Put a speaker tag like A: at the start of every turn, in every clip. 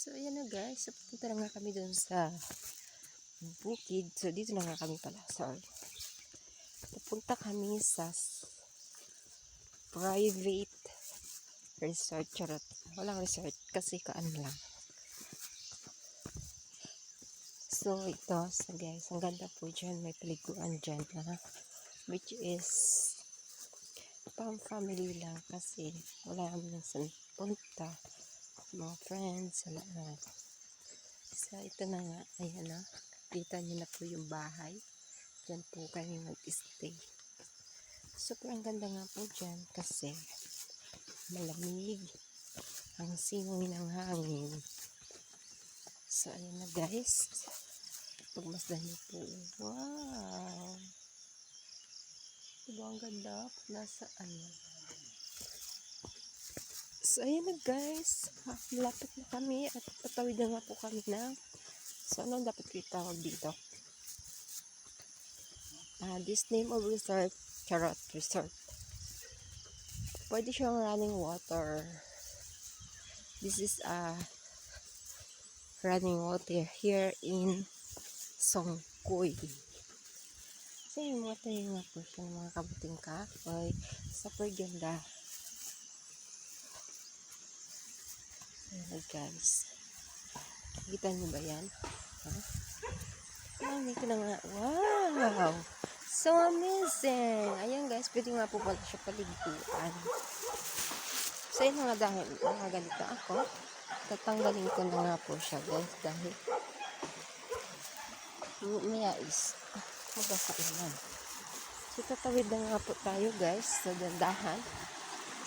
A: So, ayan na guys. So, pupunta na nga kami doon sa bukid. So, dito na nga kami pala. Sorry. Pupunta kami sa private resort. Charot. Walang resort kasi kaan lang. So, ito. So, guys. Ang ganda po dyan. May paliguan dyan na. Which is pang family lang kasi wala kami saan punta. Mga friends, sa lahat. So, ito na nga. Ayan na. Kita nyo na po yung bahay. Diyan po kami mag-stay. Sobrang ganda nga po dyan kasi malamig. Ang simoy ng hangin. So, ayan na guys. Pagmasdan nyo po. Wow! Diba ang ganda? Nasa ano? So, ayan na guys. Malapit na kami at patawid na nga po kami ng so, ano dapat itawag dito? This name of resort, Charot Resort. Pwede siyang running water. This is running water here in Songkoy. So, yung mga tayo nga po siya, mga kabuting kahoy. Super ganda. Ayan guys. Kita niyo ba yan? Dito na nga. Wow! So amazing! Ayan guys, pwede nga po pala siya paliguan. So yun nga dahil mga ganito ako, tatanggalin ko na nga po siya guys dahil maya is mabasa naman. So tatawid na nga po tayo guys sa dandahan.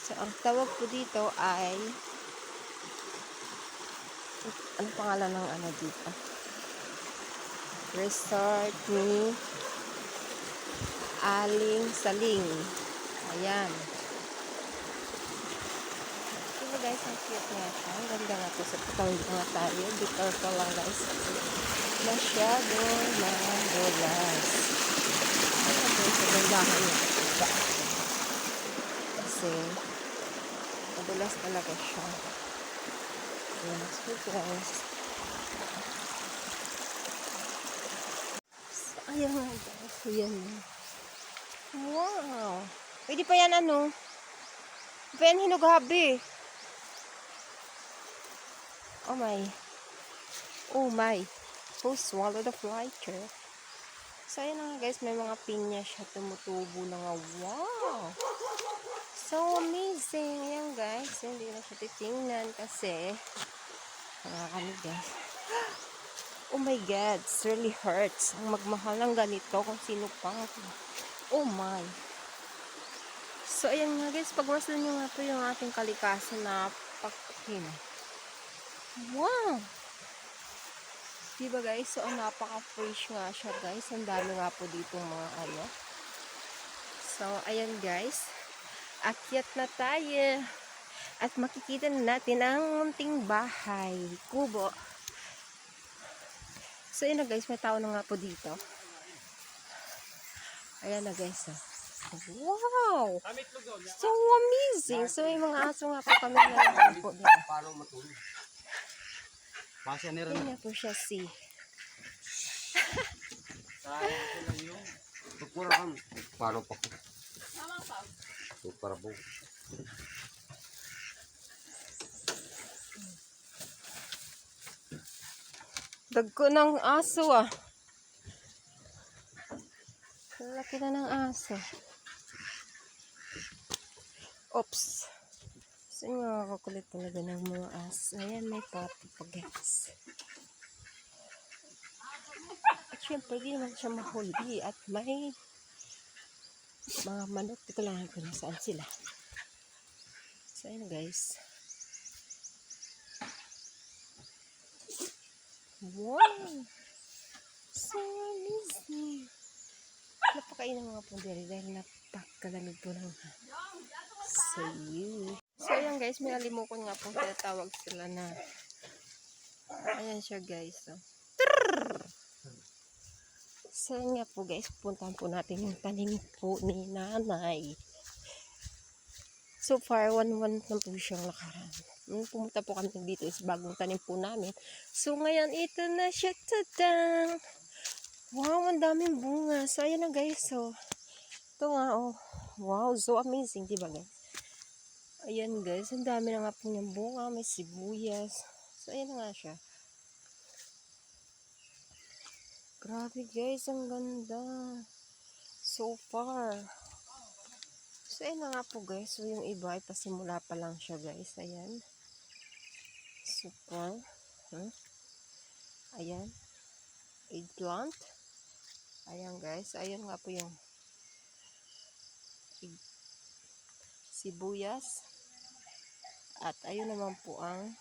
A: So ang tawag po dito ay ano pangalan ng ano dito? Resort ni Aling Saling. Ayan. Diba guys, ang cute nga siya. Ang ganda nga po sa patawid nga tayo. Be careful lang guys. Masyado madulas. Ayan guys, sa gandahan niya. Kasi madulas talaga siya. Ayan, so guys. So, ayan nga guys. Ayan. Wow. Pwede pa yan ano. Pwede pa yan hinughabi. Oh my. Oh my. Who swallowed the fly chair? So ayan nga guys. May mga pinya siya. Tumutubo na nga. Wow. So amazing. Ayan guys. Hindi na siya titingnan kasi nakakano guys. Oh my God. It really hurts. Ang magmahal ng ganito kung sino pang. Oh my. So ayan nga guys. Pagmasdan nyo nga po yung ating kalikasan na pagkakin. Wow. Diba guys? So napaka-fresh nga siya guys. Ang dami nga po dito mga ano. So ayan guys. Akyat na tayo. At makikita na natin ang munting bahay. Kubo. So ayan na guys. May tao na nga po dito. Ayan na guys. Wow! So amazing! So yung mga aso nga po kami na po dito. Ayan na po siya si.
B: Paano pa ko? Para po.
A: Dagko ng aso ah. Laki na ng aso. Oops. So yung nakakakulit talaga ng mga aso. Ayan, may puppy pa guys. At syempre, di naman siya mahuli. At may mga manok. Di ko lang kung nasaan sila. So ayan guys. Wow! So amazing! Napakain ng mga pundiri dahil napakalamig po ng sayo. So ayan guys, may alimukon nga po tinatawag sila na ayan siya guys. So ayan nga po guys, puntahan po natin yung tanim po ni nanay. So far, 1 month na po siyang nakaraan. Nung pumunta po kami dito is bagong tanim po namin. So ngayon ito na siya. Tadang! Wow, ang daming bunga. So ayan na guys. So ito nga oh. Wow, so amazing, di ba guys? Ayan guys, ang dami na nga po niyang bunga. May sibuyas. So ayan na nga siya. Grabe guys, ang ganda. So far. So ayan na nga po guys. So yung iba ay pasimula pa lang siya guys. Ayan. Super. Ayan. Eggplant. Ayan guys. Ayan nga po yung sibuyas. At ayun naman po ang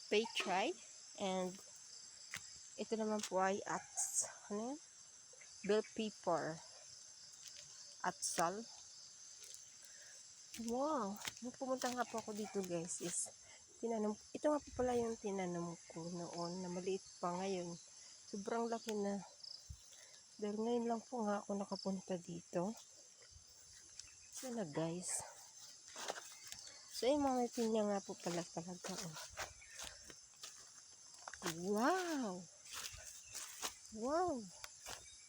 A: pechay. And ito naman po ay bell pepper. Atsal. Wow. Nung pumunta nga po ako dito guys is ito nga po pala yung tinanong ko noon na maliit pa ngayon. Sobrang laki na. Dahil ngayon lang po nga ako nakapunta dito. So na guys. So yung mga pinya nga po pala talaga. Oh. Wow! Wow!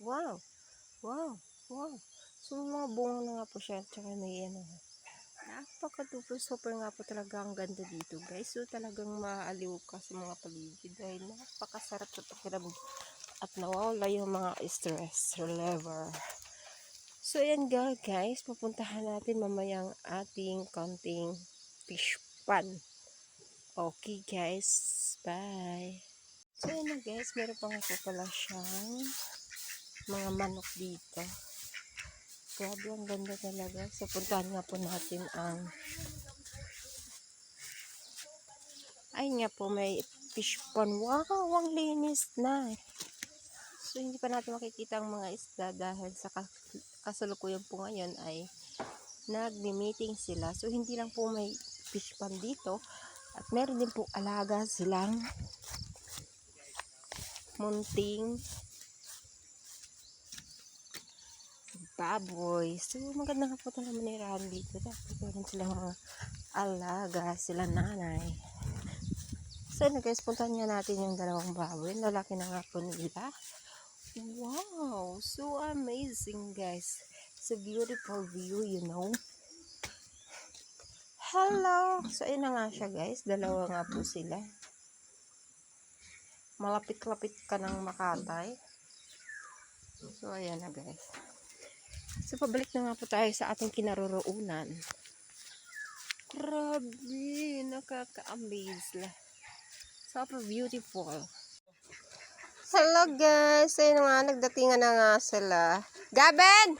A: Wow! Wow! Wow! So mga bunga na nga po siya. Tsaka may napaka-duper super nga po talaga ang ganda dito guys. So talagang maaaliw ka sa mga paligid dahil napakasarap sa pakiramdam at nawawala yung mga stress reliever. So ayan guys, pupuntahan natin mamayang ating konting fish pan. Okay guys, bye. So ayan na guys, meron pa nga po pala siyang mga manok dito. Grabe, ang ganda talaga. So, puntahan nga po natin ang ayun nga po, may fish pond. Wow, ang linis na. So, hindi pa natin makikita ang mga isda dahil sa kasalukuyan po ngayon ay nag-meeting sila. So, hindi lang po may fish pond dito at meron din po alaga silang munting baboy. So, maganda nga po talaga manirahan dito. Tapos, meron silang mga alaga, sila nanay. So, guys, puntahan nga natin yung dalawang baboy. Lalaki na nga po nila. Wow! So amazing, guys. It's a beautiful view, you know. Hello! So, ayun na nga siya, guys. Dalawa nga po sila. Malapit-lapit ka ng makatay. So, ayan na, guys. So, pabalik na nga po tayo sa ating kinaroroonan. Grabe, nakaka-amaze lah. Super beautiful. Hello guys, ayun nga, nagdatingan na nga sila. Gavin!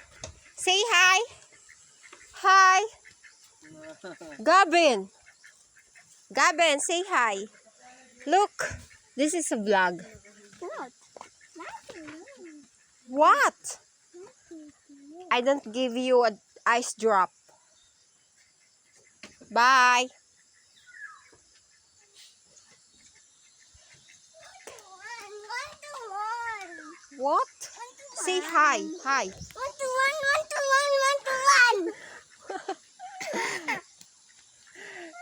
A: Say hi! Hi! Gavin! Gavin, say hi! Look! This is a vlog. What? I don't give you an ice drop. Bye! What? Say hi. Hi.
C: 1 to 1, 1 to 1, 1 to 1.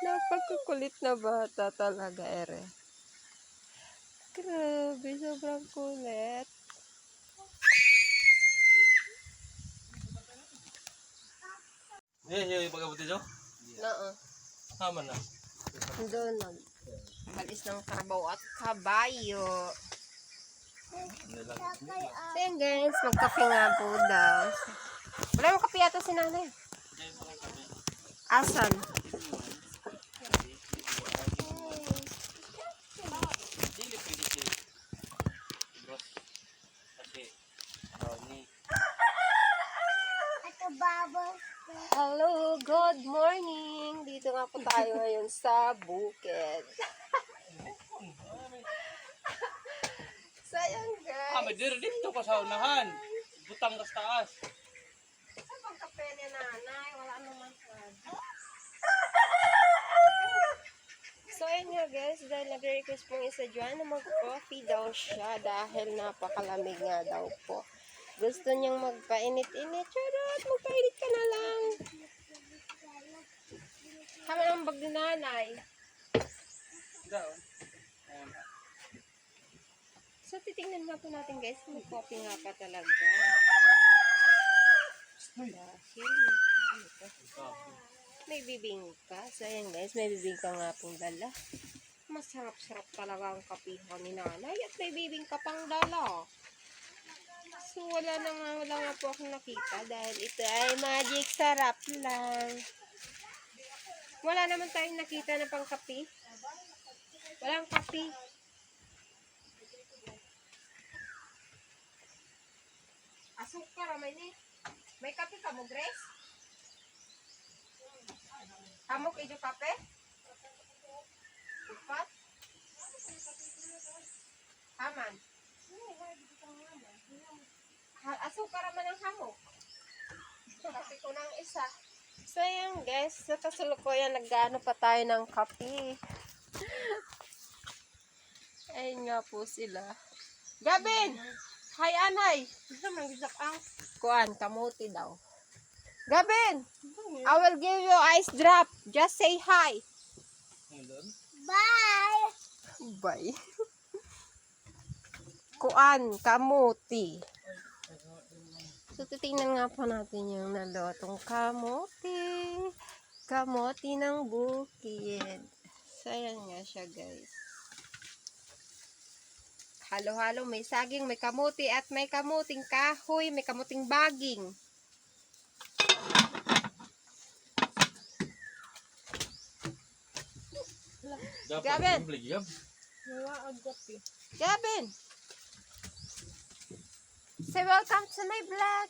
A: Napagkukulit na bata talaga, ere. Grabe, sobrang kulit.
B: Yung pagkabuti dyan?
A: Oo.
B: Tama na.
A: Doon, balis ng karabaw at kabayo. So yun guys, magkape nga po daw. Wala yung kape yata si nanay. Asan? Hello, good morning. Dito nga po tayo ngayon sa bukid. So yun guys.
B: May dito ka sa unahan. Butang ka sa taas.
A: Sa pagkape ni nanay, wala naman sad. So ayun nga guys, dahil nag-request pong isa dyan na mag-coffee daw siya dahil napakalamig nga daw po. Gusto niyang magpainit-init. Charot, magpainit ka na lang. Kami ang bag ni nanay.
B: Doon. Ayan.
A: So, titingnan nga po natin guys. May coffee nga pa talaga. Dahil, ano to? May bibingka. So, ayan guys, may bibingka nga pong dala. Masarap-sarap talaga ang kapihan ni nanay. At may bibingka pang dala. So, wala nga po akong nakita. Dahil ito ay magic sarap lang. Wala naman tayong nakita na pang kape. Walang kape. Asukar, may ni. May kape ka mo, Grace? Kamok ijo kape? Upat? Haman? Asukar man ang hamok. Kape ko ng isa. So, yan guys. Sa kasalukuyan, nag-ano pa tayo ng kape. Ayun nga po sila. Gabin! Hi, Anay! Kuan, kamuti daw. Gabin! I will give you ice drop. Just say hi.
B: Doon.
C: Bye.
A: Bye. Kuan, kamuti. So, titingnan nga po natin yung nalotong kamuti. Kamuti ng bukid. So, ayan nga siya, guys. Halo-halo, may saging, may kamuti, at may kamuting kahoy, may kamuting baging. Gavin! Gavin! Say welcome to my vlog.